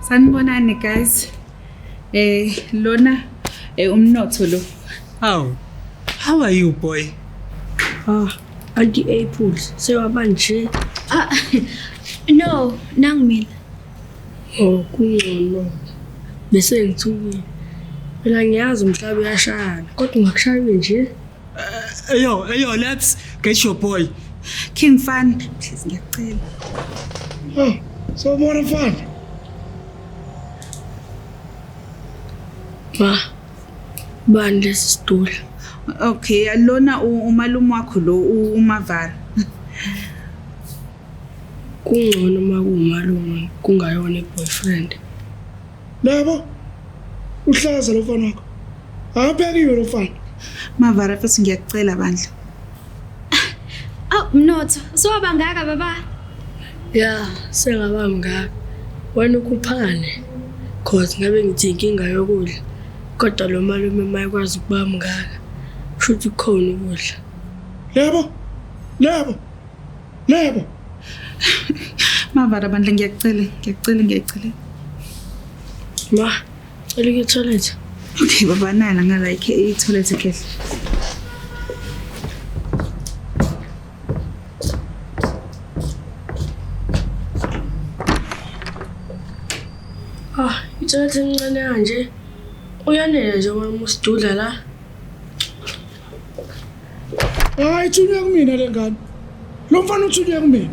Sanibonani guys. Lona umnotho lo. Oh, how are you, boy? Auntie April, sewabanje. No, nang mina. Oh, kungcono. Bese ngithukile. Phela ngiyazi umhlaba uyashaya, kodwa ungakushayi nje. Ayo, let's get your boy. King Fan, please ngiyacela. Oh, so more fun. Ma, bani lesisitula? Okay, lona umalume wakho lo uMavara. Kungcono makumalume kungayona boyfriend. Labo uhlaza lo mfana wakho. Aphekiwe lo mfana. Mavara futhi ngiyacela bandla. Mnotho, sowabangaka baba. Ya, sengaba mngaka. Wena ukuphane. Cause ngabe ngithi inkinga yokudla. Kodwa lo malume mayikwazi ukuba mngaka. Shuthi khona ukudla. Lebo. Mavara bandla ngiyacela. Ma, cela ke toilet. Okay baba nana ngala i-toilet kehle. Itoilet encane kanje. Uyanele nje uma usidudla la. Hayi thunywa kumina lengane. Lo mfana uthunywa kumina.